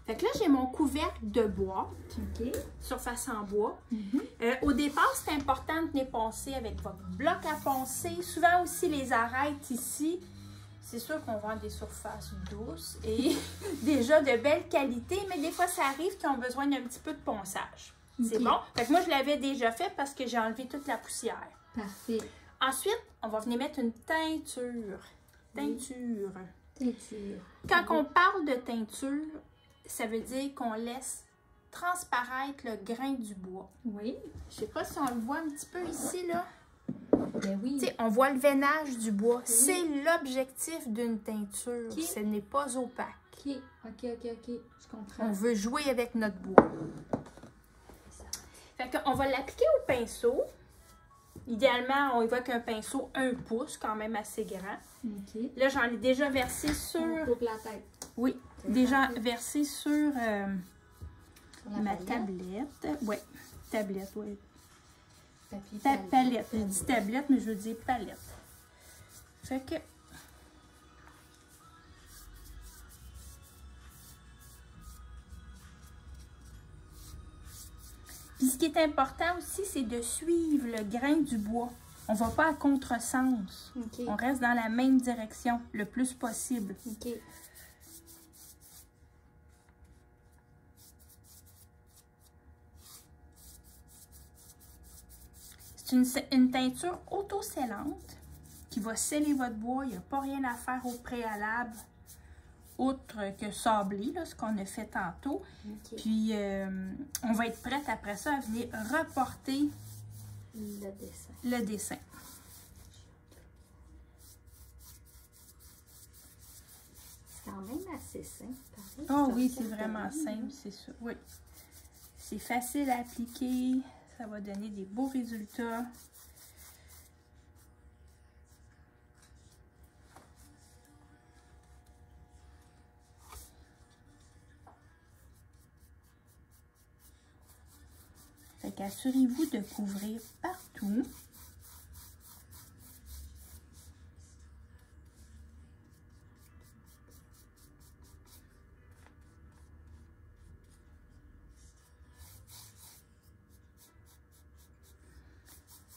Fait que là, j'ai mon couvercle de boîte, surface en bois. Au départ, c'est important de venir poncer avec votre bloc à poncer. Souvent aussi, les arêtes ici, c'est sûr qu'on vend des surfaces douces et déjà de belle qualité, mais des fois, ça arrive qu'ils ont besoin d'un petit peu de ponçage. C'est bon? Fait que moi, je l'avais déjà fait parce que j'ai enlevé toute la poussière. Parfait. Ensuite, on va venir mettre une teinture. Teinture. Teinture. Quand on parle de teinture, ça veut dire qu'on laisse transparaître le grain du bois. Oui. Je sais pas si on le voit un petit peu ici, là. Ben oui. T'sais, on voit le veinage du bois. Oui. C'est l'objectif d'une teinture. Ce n'est pas opaque. OK. Je comprends. On veut jouer avec notre bois. Fait qu'on va l'appliquer au pinceau. Idéalement, on y va avec un pinceau 1 pouce, quand même assez grand. Là, j'en ai déjà versé sur... Pour la tête. Oui, déjà versé sur ma tablette. Oui, tablette, oui. Palette. Je dis tablette, mais je veux dire palette. Fait que... Puis ce qui est important aussi, c'est de suivre le grain du bois. On ne va pas à contresens. On reste dans la même direction le plus possible. C'est une teinture auto-scellante qui va sceller votre bois. Il n'y a pas rien à faire au préalable, outre que sabler, là, ce qu'on a fait tantôt. Puis, on va être prête après ça à venir reporter le dessin. C'est quand même assez simple. Oh oui, c'est vraiment simple, c'est ça. Oui. C'est facile à appliquer. Ça va donner des beaux résultats. Fait qu'assurez-vous de couvrir partout.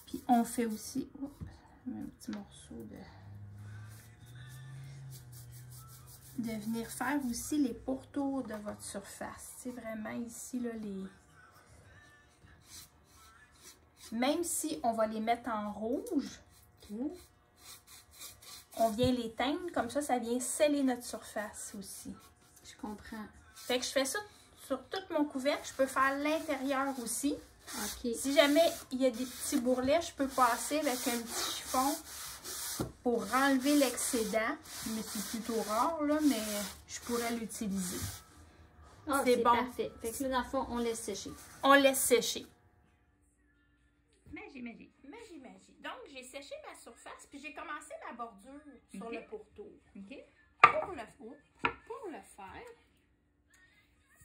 Puis on fait aussi un petit morceau de venir faire aussi les pourtours de votre surface. C'est vraiment ici là même si on va les mettre en rouge, on vient les teindre, comme ça vient sceller notre surface aussi. Je comprends. Fait que je fais ça sur tout mon couvercle. Je peux faire l'intérieur aussi. OK. Si jamais il y a des petits bourrelets, je peux passer avec un petit chiffon pour enlever l'excédent. Mais c'est plutôt rare, là, mais je pourrais l'utiliser. Oh, c'est bon. Parfait. Fait que là, dans le fond, on laisse sécher. On laisse sécher. Magie. Donc, j'ai séché ma surface, puis j'ai commencé ma bordure sur le pourtour. Pour le faire,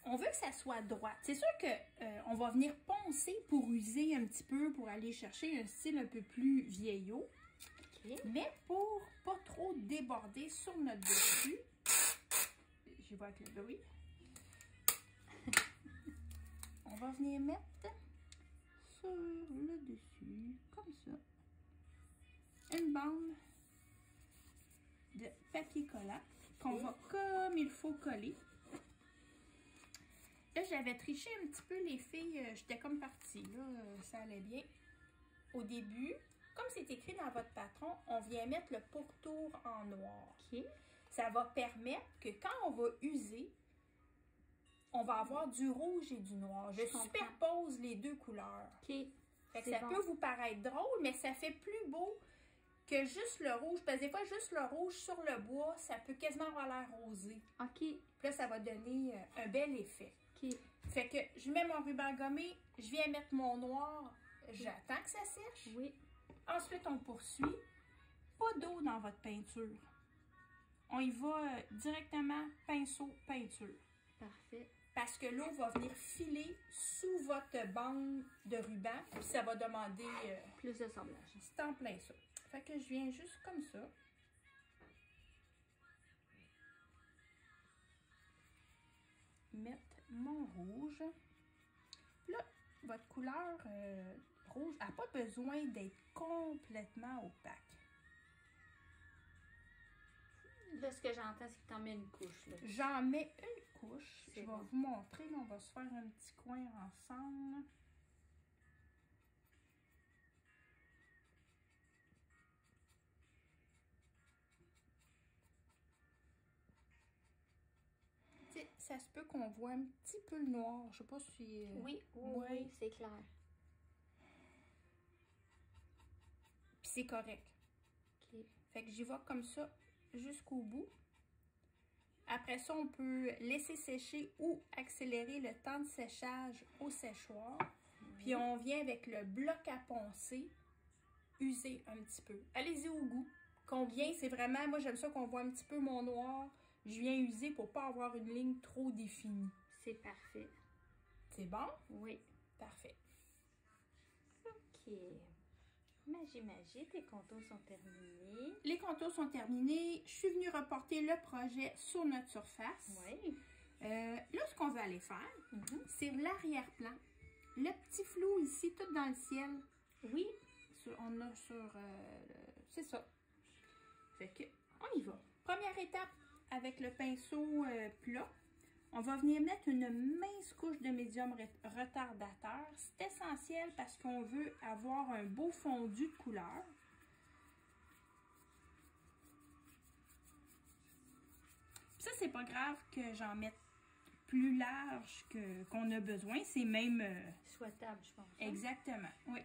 on veut que ça soit droit. C'est sûr qu'on va venir poncer pour user un petit peu, pour aller chercher un style un peu plus vieillot. Mais pour pas trop déborder sur notre dessus, je vois avec le bruit, on va venir mettre sur le dessus, comme ça, une bande de papier collant qu'on va comme il faut coller. Là, j'avais triché un petit peu, les filles, j'étais comme partie, là, ça allait bien. Au début, comme c'est écrit dans votre patron, on vient mettre le pourtour en noir. Ça va permettre que quand on va user, on va avoir du rouge et du noir. Je superpose les deux couleurs. Fait que ça peut vous paraître drôle, mais ça fait plus beau que juste le rouge. Parce que des fois, juste le rouge sur le bois, ça peut quasiment avoir l'air rosé. Puis là, ça va donner un bel effet. Fait que je mets mon ruban gommé, je viens mettre mon noir, j'attends que ça sèche. Ensuite, on poursuit. Pas d'eau dans votre peinture. On y va directement pinceau, peinture. Parfait. Parce que l'eau va venir filer sous votre bande de ruban, puis ça va demander plus de semblage. C'est en plein ça. Fait que je viens juste comme ça. Mettre rouge. Là, votre couleur rouge n'a pas besoin d'être complètement opaque. Là, ce que j'entends, c'est que tu en mets une couche. J'en mets une couche. Je vais bon. vous montrer. On va se faire un petit coin ensemble. T'sais, ça se peut qu'on voit un petit peu le noir. Je sais pas si... Oui, c'est clair. Puis c'est correct. OK. Fait que j'y vais comme ça jusqu'au bout. Après ça, on peut laisser sécher ou accélérer le temps de séchage au séchoir. Puis on vient avec le bloc à poncer, user un petit peu. Allez-y au goût. Combien? C'est vraiment, moi j'aime ça qu'on voit un petit peu mon noir. Je viens user pour pas avoir une ligne trop définie. C'est parfait. C'est bon? Oui. Parfait. OK. Magie, tes contours sont terminés. Les contours sont terminés. Je suis venue reporter le projet sur notre surface. Oui. Là, ce qu'on va aller faire, c'est l'arrière-plan. Le petit flou ici, tout dans le ciel. Oui. On a sur... c'est ça. Fait que, on y va. Première étape, avec le pinceau plat, on va venir mettre une mince couche de médium retardateur. C'est essentiel parce qu'on veut avoir un beau fondu de couleur. Ça, c'est pas grave que j'en mette plus large qu'on a besoin. C'est même... souhaitable, je pense. Exactement, oui.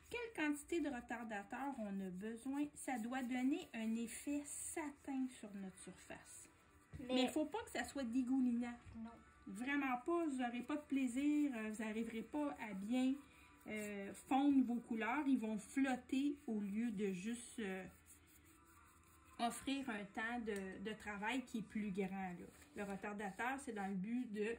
Quelle quantité de retardateur on a besoin? Ça doit donner un effet satin sur notre surface. Mais il ne faut pas que ça soit dégoulinant. Non. Vraiment pas. Vous n'aurez pas de plaisir. Vous n'arriverez pas à bien fondre vos couleurs. Ils vont flotter au lieu de juste offrir un temps de travail qui est plus grand. Là. Le retardateur, c'est dans le but de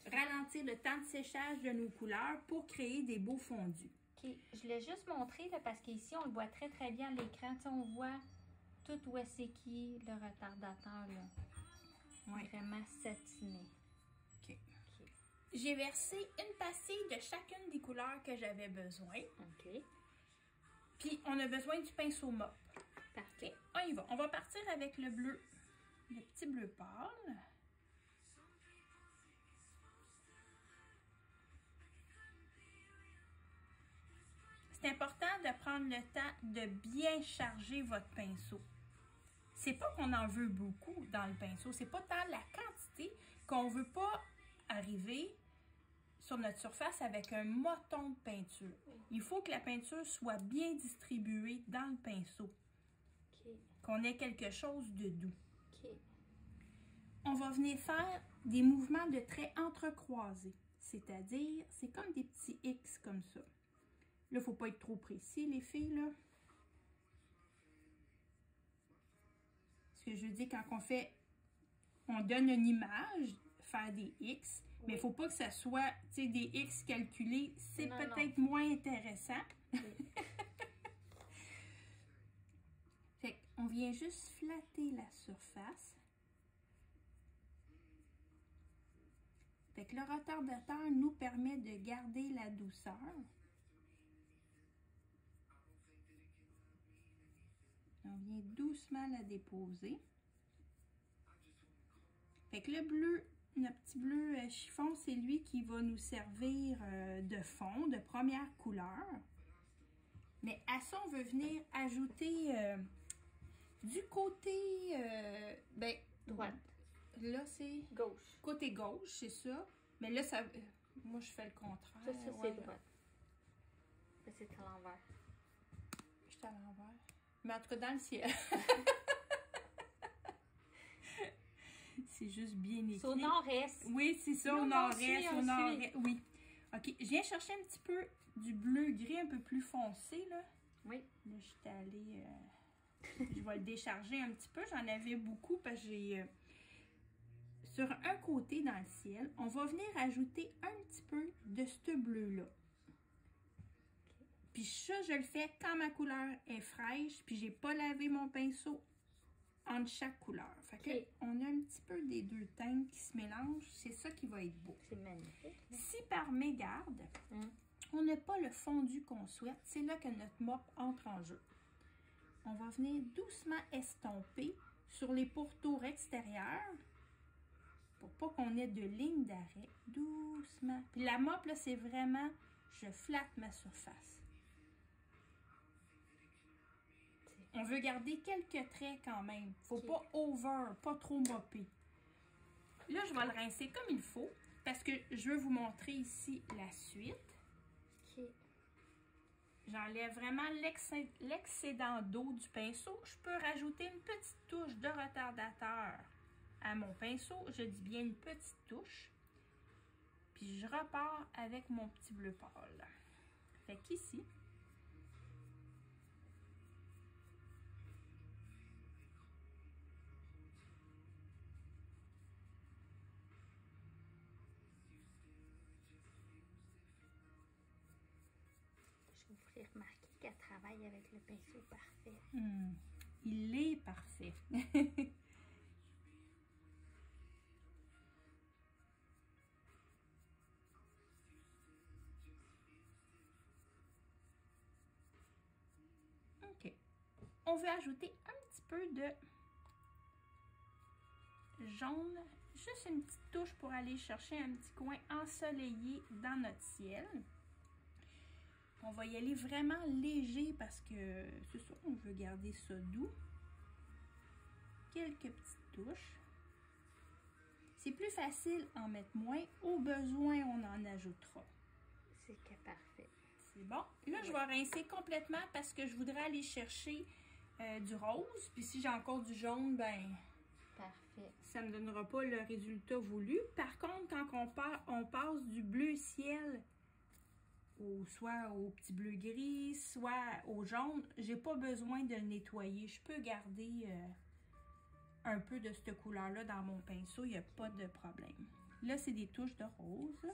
ralentir le temps de séchage de nos couleurs pour créer des beaux fondus. OK. Je l'ai juste montré là, parce qu'ici, on le voit très très bien à l'écran. On voit tout où est-ce qui le retardateur. Là. Ouais. Vraiment satiné. OK. J'ai versé une pastille de chacune des couleurs que j'avais besoin. OK. Puis, on a besoin du pinceau mop. Parfait. On y va. On va partir avec le bleu, le petit bleu pâle. C'est important de prendre le temps de bien charger votre pinceau. C'est pas qu'on en veut beaucoup dans le pinceau, c'est pas tant la quantité qu'on veut pas arriver sur notre surface avec un moton de peinture. Il faut que la peinture soit bien distribuée dans le pinceau. OK. Qu'on ait quelque chose de doux. OK. On va venir faire des mouvements de traits entrecroisés. C'est-à-dire, c'est comme des petits X comme ça. Là, il ne faut pas être trop précis, les filles, là. Ce que je veux dire, quand on donne une image, faire des X, oui. Mais il ne faut pas que ça soit, tu sais, des X calculés. C'est peut-être moins intéressant. Oui. Fait qu'on vient juste flatter la surface. Fait que le retardateur nous permet de garder la douceur. On vient doucement la déposer. Fait que le bleu, notre petit bleu chiffon, c'est lui qui va nous servir de fond, de première couleur. Mais à ça, on veut venir ajouter du côté droite. Là, c'est gauche. Côté gauche, c'est ça. Mais là, ça, moi, je fais le contraire. Ça c'est droite. Ça, c'est à l'envers. Je suis à l'envers. Mais en tout cas, dans le ciel. C'est juste bien écrit. Au nord-est. Oui, c'est ça, au nord-est, au nord-est. Oui. OK, je viens chercher un petit peu du bleu-gris un peu plus foncé, là. Oui. Là, je suis allée... je vais le décharger un petit peu. J'en avais beaucoup parce que j'ai... sur un côté dans le ciel, on va venir ajouter un petit peu de ce bleu-là. Puis ça, je le fais quand ma couleur est fraîche, puis j'ai pas lavé mon pinceau entre chaque couleur. Fait que Ok. on a un petit peu des deux teintes qui se mélangent. C'est ça qui va être beau. C'est magnifique. Si par mégarde, Hum. on n'a pas le fondu qu'on souhaite, c'est là que notre mop entre en jeu. On va venir doucement estomper sur les pourtours extérieurs pour pas qu'on ait de ligne d'arrêt. Doucement. Puis la mop, là, c'est vraiment, je flatte ma surface. On veut garder quelques traits quand même. Faut Ok. pas over, pas trop mopper. Là, je vais le rincer comme il faut parce que je veux vous montrer ici la suite. Ok. J'enlève vraiment l'excédent d'eau du pinceau. Je peux rajouter une petite touche de retardateur à mon pinceau. Je dis bien une petite touche. Puis je repars avec mon petit bleu pâle. Fait qu'ici, Je vous ferai remarquer qu'elle travaille avec le pinceau parfait. il est parfait. OK. On veut ajouter un petit peu de jaune. Juste une petite touche pour aller chercher un petit coin ensoleillé dans notre ciel. On va y aller vraiment léger parce que c'est ça, on veut garder ça doux. Quelques petites touches. C'est plus facile en mettre moins. Au besoin, on en ajoutera. C'est que parfait. C'est bon. Là, je vais rincer complètement parce que je voudrais aller chercher du rose. Puis si j'ai encore du jaune, ben Parfait. ça ne me donnera pas le résultat voulu. Par contre, quand on passe du bleu ciel soit au petit bleu gris, soit au jaune, j'ai pas besoin de le nettoyer. Je peux garder un peu de cette couleur-là dans mon pinceau, il n'y a pas de problème. Là, c'est des touches de rose.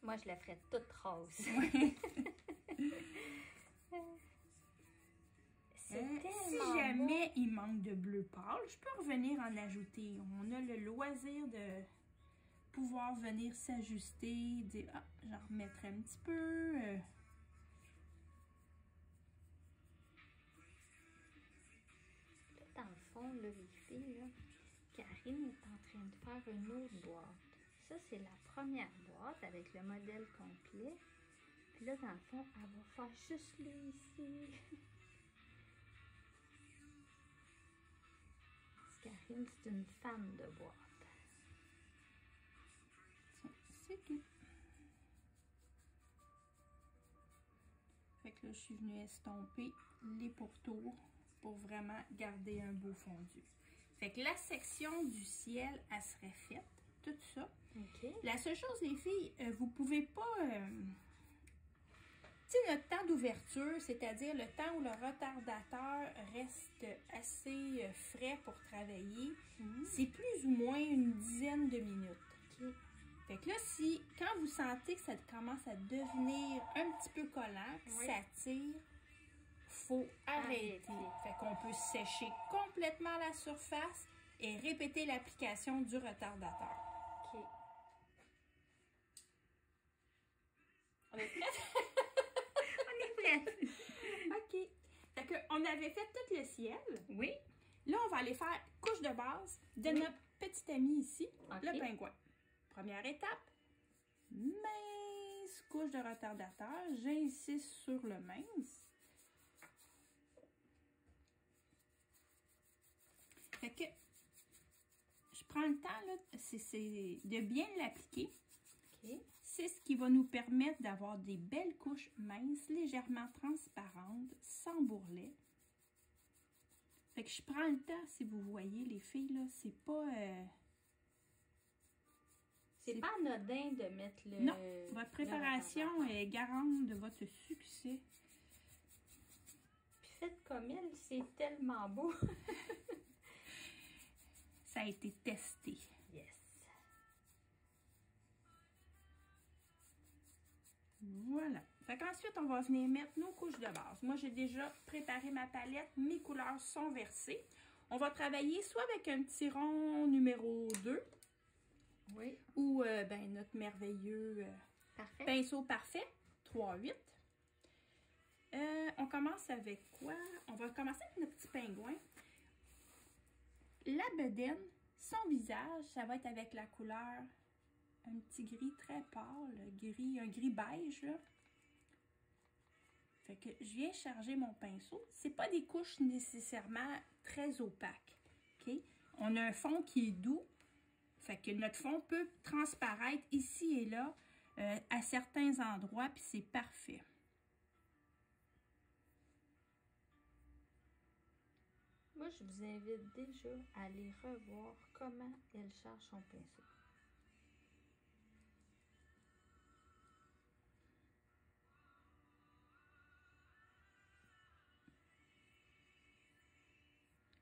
Moi, je la ferais toute rose. C'est Si tellement jamais il manque de bleu pâle, je peux revenir en ajouter. On a le loisir de pouvoir venir s'ajuster, dire ah, j'en remettrai un petit peu. Dans le fond, là, les filles, là, Karine est en train de faire une autre boîte. Ça, c'est la première boîte avec le modèle complet. Puis là, dans le fond, elle va faire juste lui ici. Parce que Karine, c'est une fan de boîte. C'est tout. Fait que là, je suis venue estomper les pourtours pour vraiment garder un beau fondu. Fait que la section du ciel, elle serait faite. Tout ça. OK. La seule chose, les filles, vous pouvez pas... tu sais, notre temps d'ouverture, c'est-à-dire le temps où le retardateur reste assez frais pour travailler, c'est plus ou moins une dizaine de minutes. OK. Fait que là, si, quand vous sentez que ça commence à devenir un petit peu collant, que Oui. ça tire, faut arrêter. Fait qu'on peut sécher complètement la surface et répéter l'application du retardateur. OK. On est prête? On est prête. OK. Fait qu'on avait fait tout le ciel. Oui. Là, on va aller faire couche de base de Oui. notre petit ami ici, OK. le pingouin. Première étape, mince couche de retardateur. J'insiste sur le mince. Fait que je prends le temps là, c'est de bien l'appliquer. OK. C'est ce qui va nous permettre d'avoir des belles couches minces, légèrement transparentes, sans bourrelet. Fait que je prends le temps, si vous voyez, les filles, là, c'est pas... C'est pas anodin de mettre le... Non, votre préparation est garante de votre succès. Puis faites comme elle, c'est tellement beau. Ça a été testé. Yes. Voilà. Fait qu'ensuite, on va venir mettre nos couches de base. Moi, j'ai déjà préparé ma palette. Mes couleurs sont versées. On va travailler soit avec un petit rond numéro 2. Oui. Ou ben, notre merveilleux pinceau parfait, 3-8. On commence avec quoi? On va commencer avec notre petit pingouin. La bedaine, son visage, ça va être avec la couleur un petit gris très pâle, un gris beige, là. Fait que je viens charger mon pinceau. C'est pas des couches nécessairement très opaques. OK? On a un fond qui est doux. Fait que notre fond peut transparaître ici et là à certains endroits, puis c'est parfait. Moi, je vous invite déjà à aller revoir comment elle charge son pinceau.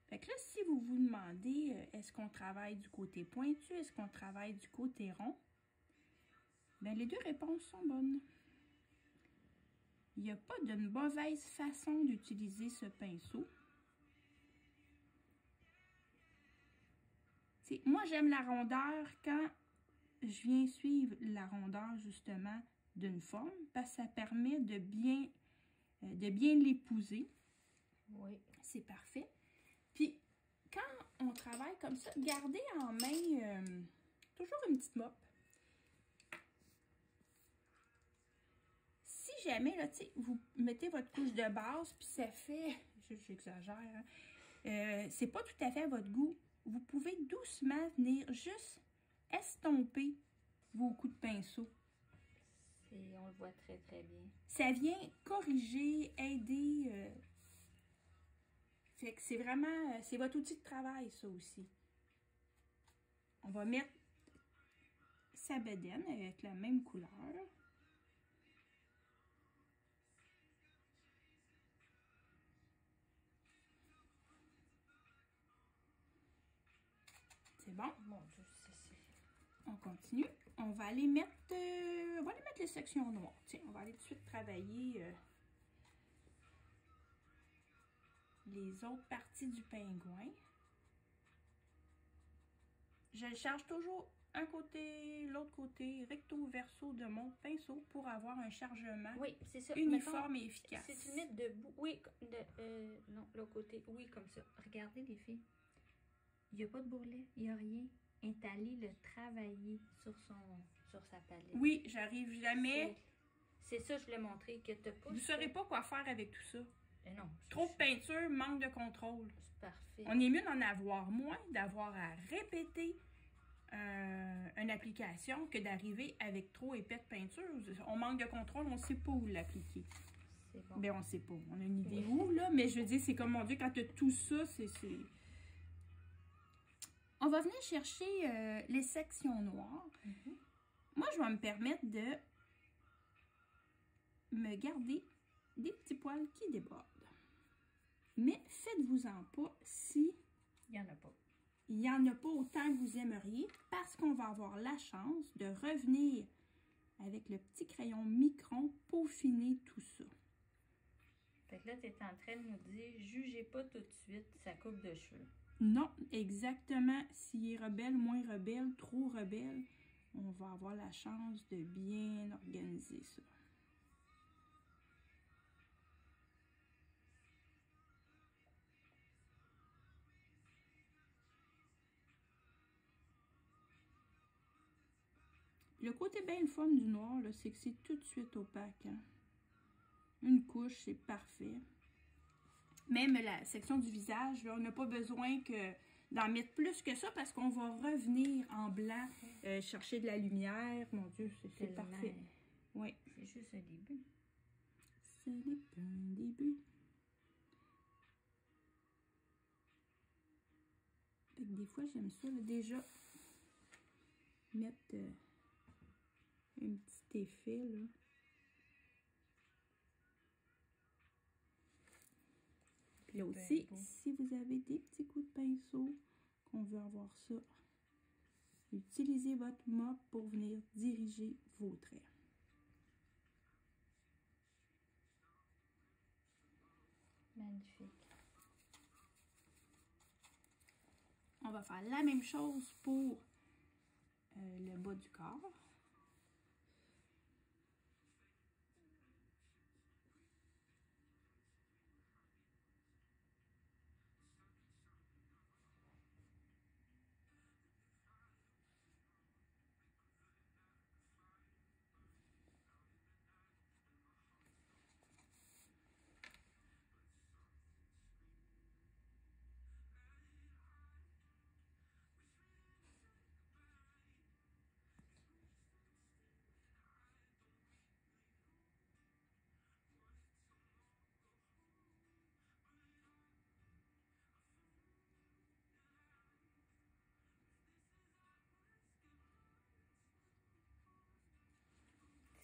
Fait que là, si vous vous demandez, est-ce qu'on travaille du côté pointu, est-ce qu'on travaille du côté rond? Bien, les deux réponses sont bonnes. Il n'y a pas de mauvaise façon d'utiliser ce pinceau. Moi, j'aime la rondeur quand je viens suivre la rondeur, justement, d'une forme, parce que ça permet de bien l'épouser. Oui. C'est parfait. Puis, quand on travaille comme ça, gardez en main toujours une petite mop. Si jamais, là, tu sais, vous mettez votre couche de base, puis ça fait, j'exagère, hein, c'est pas tout à fait à votre goût, vous pouvez doucement venir juste estomper vos coups de pinceau. On le voit très, très bien. Ça vient corriger, aider. Fait que c'est vraiment, c'est votre outil de travail, ça aussi. On va mettre sa bedaine avec la même couleur. C'est bon? Mon Dieu, c'est... On continue. On va aller mettre, les sections noires. Tiens, on va aller tout de suite travailler les autres parties du pingouin. Je le charge toujours un côté, l'autre côté, recto verso de mon pinceau pour avoir un chargement uniforme et efficace. Si tu le mets debout, oui, non, l'autre côté, oui, comme ça. Regardez les filles, il n'y a pas de bourrelet, il n'y a rien. Elle est allée le travailler sur sa palette. Oui, j'arrive jamais. C'est ça, je voulais montrer, que tu pas. Vous ne saurez pas quoi faire avec tout ça. Non. Trop de peinture, manque de contrôle. C'est parfait. On est mieux d'en avoir moins, d'avoir à répéter une application que d'arriver avec trop épais de peinture. On manque de contrôle, on ne sait pas où l'appliquer. C'est bon. Ben, on ne sait pas. On a une idée où, là, mais je veux dire, c'est comme, mon Dieu, quand tu as tout ça, c'est... On va venir chercher les sections noires. Moi, je vais me permettre de me garder des petits poils qui débordent. Mais faites-vous-en pas si il n'y en a pas. Il n'y en a pas autant que vous aimeriez parce qu'on va avoir la chance de revenir avec le petit crayon micron peaufiner tout ça. Fait que là, tu es en train de nous dire, jugez pas tout de suite sa coupe de cheveux. Non, exactement. S'il est rebelle, moins rebelle, trop rebelle, on va avoir la chance de bien organiser ça. Le côté bien le fun du noir, c'est que c'est tout de suite opaque. Hein? Une couche, c'est parfait. Même la section du visage, là, on n'a pas besoin d'en mettre plus que ça parce qu'on va revenir en blanc, chercher de la lumière. Mon Dieu, c'est parfait. Oui. C'est juste un début. Ce n'est qu'un début. Fait que des fois, j'aime ça, là, déjà, mettre un petit effet, là. Puis là aussi, si vous avez des petits coups de pinceau, qu'on veut avoir ça, utilisez votre mop pour venir diriger vos traits. magnifique. On va faire la même chose pour le bas du corps.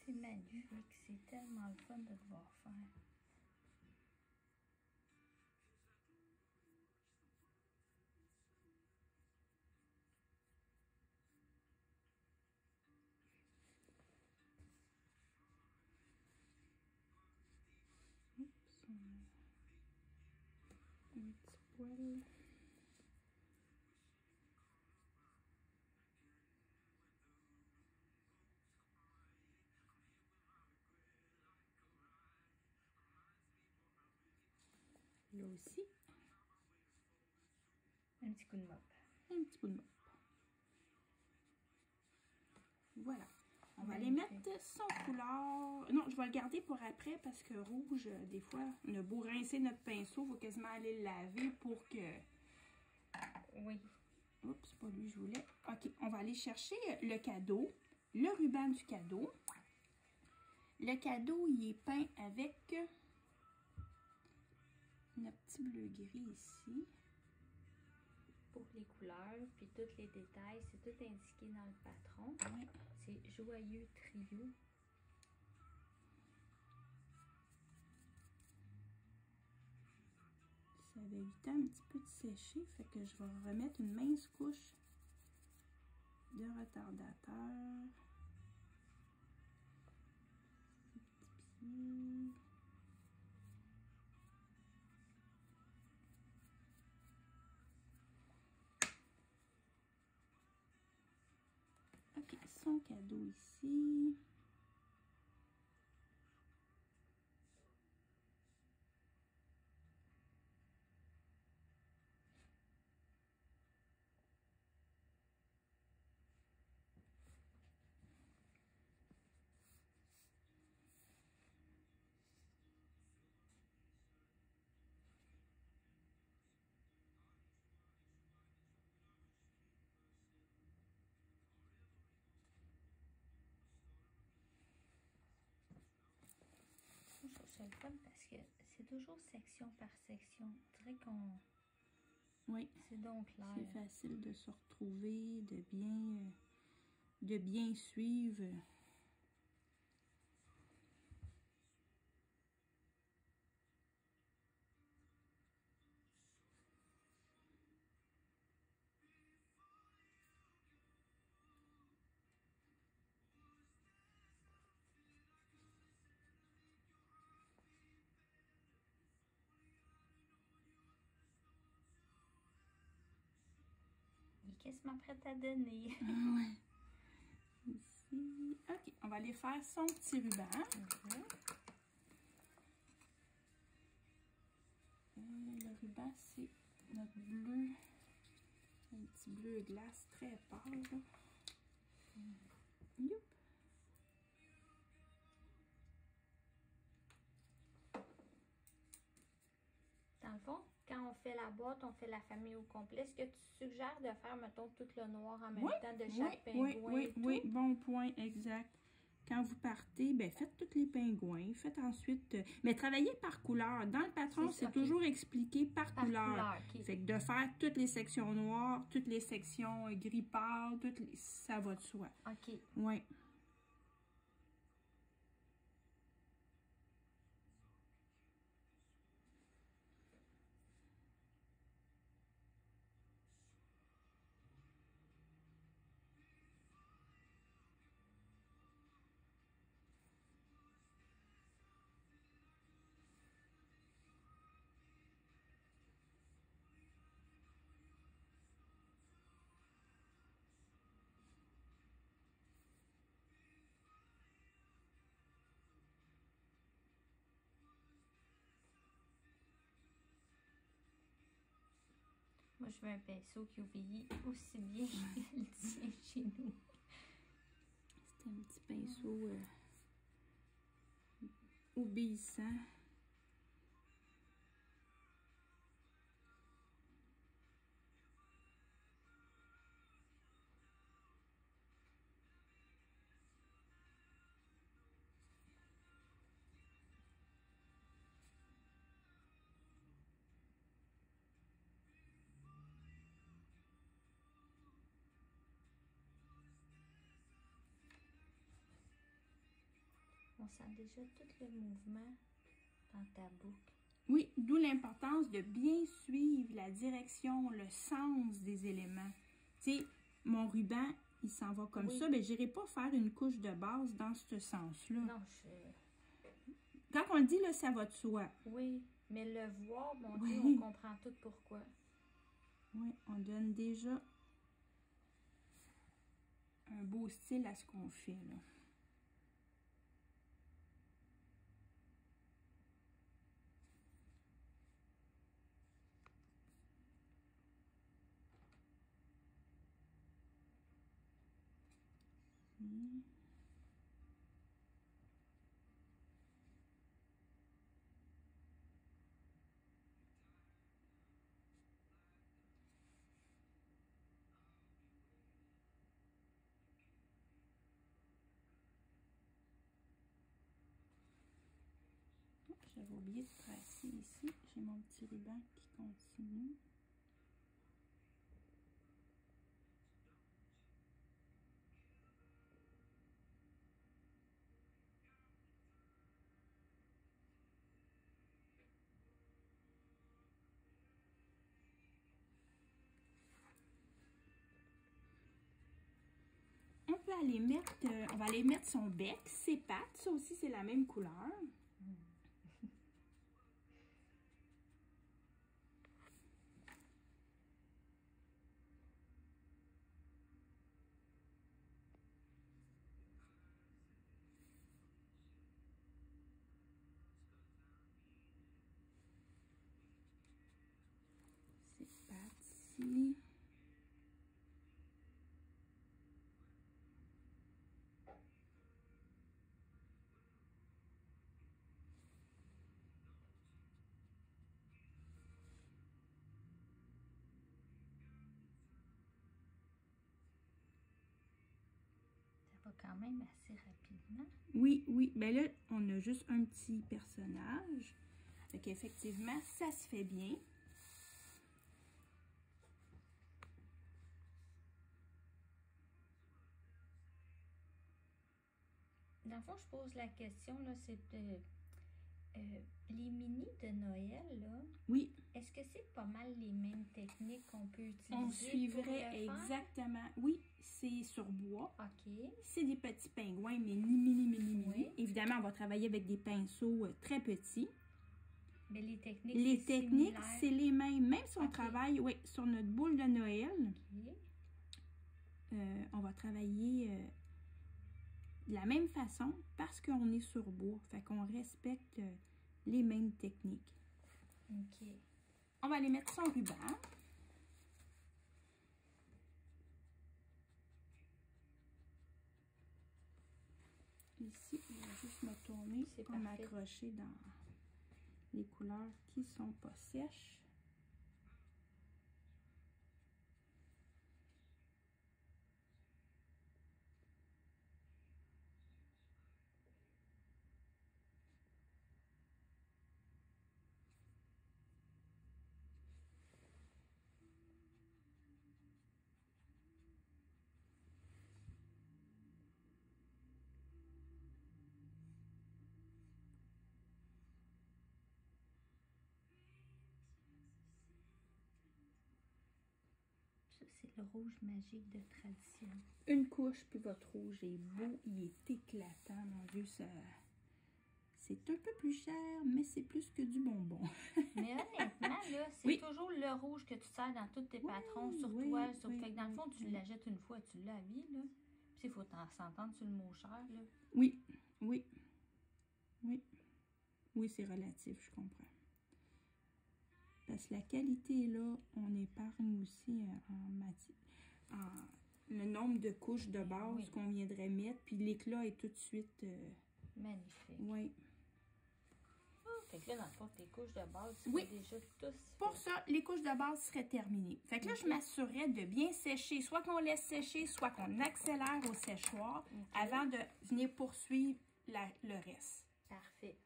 C'est magnifique, c'est tellement le fun de devoir faire. Oups, un petit poil. Là aussi, Un petit coup de mop. un petit coup de mop. Voilà. On va aller Magnifique. mettre son couleur. Non, je vais le garder pour après parce que rouge, des fois, on a beau rincer notre pinceau, il faut quasiment aller le laver pour que... Oui. Oups, c'est pas lui que je voulais. OK, on va aller chercher le cadeau, le ruban du cadeau. Le cadeau, il est peint avec un petit bleu-gris ici. Pour les couleurs, puis tous les détails, c'est tout indiqué dans le patron. Ouais. C'est Joyeux Trio. Ça va éviter un petit peu de sécher, fait que je vais remettre une mince couche de retardateur. Petit pied. OK, son cadeau ici. Je trouve ça le fun parce que c'est toujours section par section. Je dirais qu'on... Oui, C'est donc clair. c'est facile de se retrouver, de bien suivre. Il est quasiment prêt à donner. Ah ouais. Ici. OK, on va aller faire son petit ruban. Le ruban, c'est notre bleu. Un petit bleu glace très pâle. Youp. Dans le fond, quand on fait la boîte, on fait la famille au complet. Est-ce que tu suggères de faire, mettons, tout le noir en même temps de chaque pingouin et tout? Oui, bon point, exact. Quand vous partez, ben faites tous les pingouins. Faites ensuite... mais travaillez par couleur. Dans le patron, c'est toujours expliqué par couleur. Okay. Fait que de faire toutes les sections noires, toutes les sections gris pâle, ça va de soi. OK. Oui. je veux un pinceau qui obéit aussi bien que le tien chez nous. C'est un petit pinceau obéissant. On sent déjà tout le mouvement dans ta boucle. Oui, d'où l'importance de bien suivre la direction, le sens des éléments. Tu sais, mon ruban, il s'en va comme ça, mais je n'irai pas faire une couche de base dans ce sens-là. Non, Quand on le dit, là, ça va de soi. Oui, mais le voir, mon Dieu, on comprend tout pourquoi. Oui, on donne déjà un beau style à ce qu'on fait, là. J'avais oublié de tracer ici. J'ai mon petit ruban qui continue. On peut aller mettre, on va aller mettre son bec, ses pattes. Ça aussi, c'est la même couleur. Ses pattes ici. Ça va quand même assez rapidement. Oui, oui. Ben là, on a juste un petit personnage. Fait qu'effectivement, ça se fait bien. Dans le fond, je pose la question, là, c'est les mini de Noël, là. Oui. Est-ce que c'est pas mal les mêmes techniques qu'on peut utiliser? On suivrait exactement. Oui, c'est sur bois. OK. C'est des petits pingouins, mais ni. Oui. Évidemment, on va travailler avec des pinceaux très petits. Mais les techniques, c'est les mêmes. Même si on OK. travaille sur notre boule de Noël, OK. on va travailler de la même façon parce qu'on est sur bois. Fait qu'on respecte les mêmes techniques. OK. On va aller mettre son ruban. Ici, je vais juste me tourner pour m'accrocher dans les couleurs qui sont pas sèches. Ça, c'est le rouge magique de tradition. Une couche, puis votre rouge est beau. Il est éclatant, mon Dieu, ça... C'est un peu plus cher, mais c'est plus que du bonbon. Mais honnêtement, là, c'est toujours le rouge que tu sers dans tous tes patrons, sur toi. Fait que dans le fond, tu l'achètes une fois, tu l'as à vie, là. Puis il faut s'entendre sur le mot cher, là. Oui. Oui, c'est relatif, je comprends. Parce que la qualité est là, on épargne aussi le nombre de couches de base qu'on viendrait mettre. Puis l'éclat est tout de suite... magnifique. Oui. Fait que là, dans le fond, tes couches de base, oui. déjà tous. Pour ça, les couches de base seraient terminées. Fait que là, je m'assurerais de bien sécher. Soit qu'on laisse sécher, soit qu'on accélère au séchoir avant de venir poursuivre le reste. Parfait.